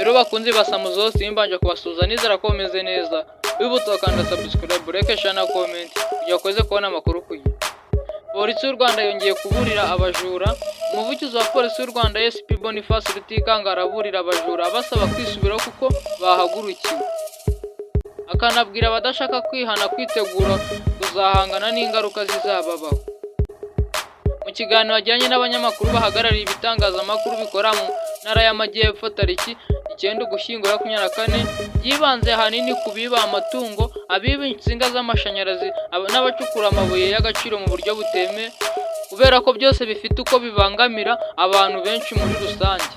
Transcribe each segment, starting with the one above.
Rero bakunzi ba Samuzo simbanje kubasuza nizera ko bameze neza. Wibutsa kandi subscribe, like, share na comment kugira ukoze kubona amakuru ku gihe. Polisi y'u Rwanda yongeye kuburira abajura. Umuvugizi wa polisi y'u Rwanda SP Boniface Rutikanga araburira abajura basaba kwisubiraho kuko bahagurukiwe. Akanabwira abadashaka kwihana kwitegura kuzahangana n'ingaruka zizababaho. Mu kiganiro ajyanye n'abanyamakuru bahagarariye ibitangazamakuru bikora mu ntara y'Amajyepfo tariki 9 Ugushyingo 2024 yibanze hanini kubiba amatungo, abiba insinga z'amashanyarazi n'abacukura amabuye y'agaciro mu buryo buteme, kubera ko byose bifite uko bibangamira abantu benshi muri rusange.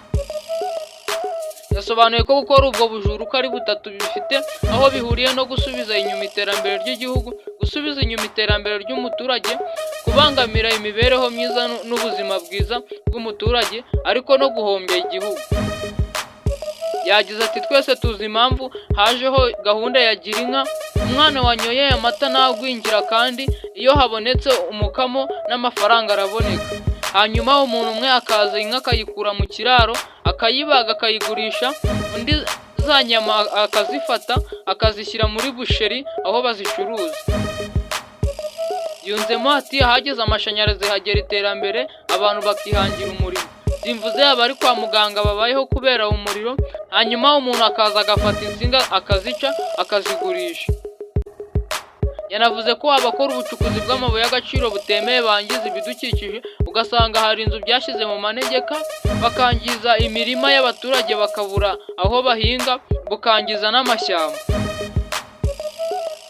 Yasobanuye ko gukora ubwo bujura uko ari butatu bifite aho bihuriye no gusubiza inyuma iterambere ry'igihugu, gusubiza inyuma iterambere ry'umuturage, kubangamira imibereho myiza n'ubuzima bwiza bw'umuturage, ariko no guhombya igihugu. Yagize ati twese tuzi impamvu hajeho gahunda ya Girinka, umwana wanyoye amata ntagwingira kandi iyo habonetse umukamo n'amafaranga araboneka. Hanyuma umuntu umwe akaza inka akayikura mu kiraro akayibaga akayigurisha, undi za nyama akazifata akazishyira muri busheri aho bazicuruza. Yunzemo ati hageze amashanyarazi hagera iterambere abantu bakihangira umurimo. Simvuze abari kwa muganga babayeho kubera umuriro, hanyuma umuntu akaza agafata insinga akazica akazigurisha. Yanavuze ko abakora ubucukuzi bw'amabuye y'agaciro butemeye bangiza ibidukikije, ugasanga hari inzu byashyize mu manegeka, bakangiza imirima y'abaturage bakabura aho bahinga, bukangiza n'amashyamba.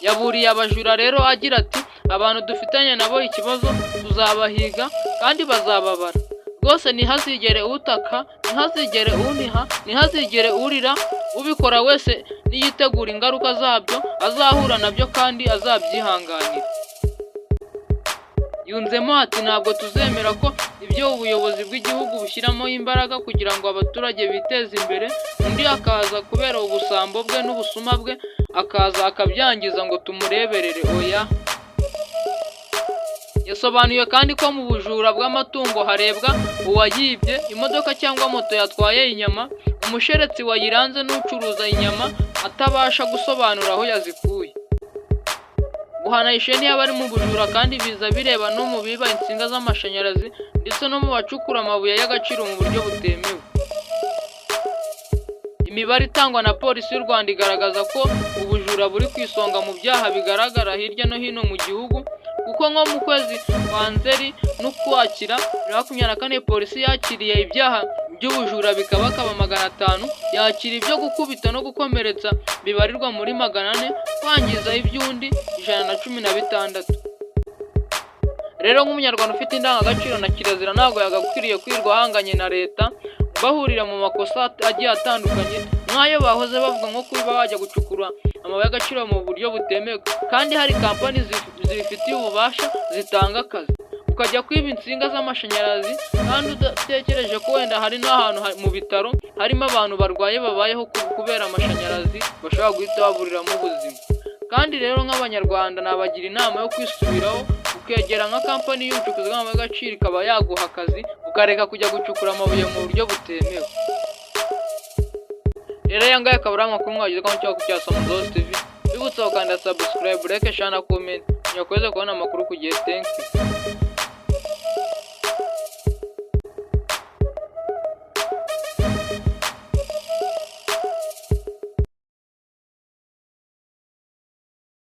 Yaburiye abajura rero agira ati abantu dufitanye nabo ikibazo tuzabahiga kandi bazababara. Rwose ntihazigere utaka, ntihazigere uniha, ntihazigere urira, ubikora wese niyitegura ingaruka zabyo azahura nabyo kandi azabyihanganira. Yunzemo ati ntabwo tuzemera ko ibyo ubuyobozi bw'igihugu bushyiramo imbaraga kugira ngo abaturage biteze imbere, undi akaza kubera ubusambo bwe n'ubusuma bwe akaza akabyangiza ngo tumureberere. Oya. Yasobanuye kandi ko mu bujura bw'amatungo harebwa uwayibye, imodoka cyangwa moto yatwaye inyama, umusheretsi wayiranze n'ucuruza inyama atabasha gusobanura aho yazikuye. Guhana isheni y'abari mu bujura kandi biza bireba no mu biba insinga z'amashanyarazi ndetse no mu bacukura amabuye y'agaciro mu buryo butemewe. Imibare itangwa na polisi y'u Rwanda igaragaza ko ubujura buri ku isonga mu byaha bigaragara hirya no hino mu gihugu, kuko nko mu kwezi kwa Nzeri n'Ukwakira 2024 polisi yakiriye ibyaha by'ubujura bikabakaba 500, yakira ibyo gukubita no gukomeretsa bibarirwa muri 400, kwangiza iby'undi 116. Rero nk'umunyarwanda ufite indangagaciro na kirazira ntabwo yagakwiriye kwirwa ahanganye na leta bahurira mu makosa agiye atandukanye nk'ayo bahoze bavuga nko kuba bajya gucukura amabuye y'agaciro mu buryo butemewe kandi hari kampani zibifitiye ububasha zitanga akazi, ukajya kwiba insinga z'amashanyarazi kandi udatekereje ko wenda hari n'ahantu mu bitaro harimo abantu barwaye babayeho kubera amashanyarazi bashobora guhita baburiramo ubuzima. Kandi rero nk'abanyarwanda nabagira inama yo kwisubiraho, ukegera nka kampani y'ubucukuzi bw'amabuye y'agaciro ikaba yaguha akazi, ukareka kujya gucukura amabuye mu buryo butemewe. Rero aya ngaya akaba ari amakuru mwagize kandi cyangwa cya Samuzo TV. Bibutsa kandi subscribe, like, share na comment kugira ukoze kubona amakuru ku gihe. Thank you.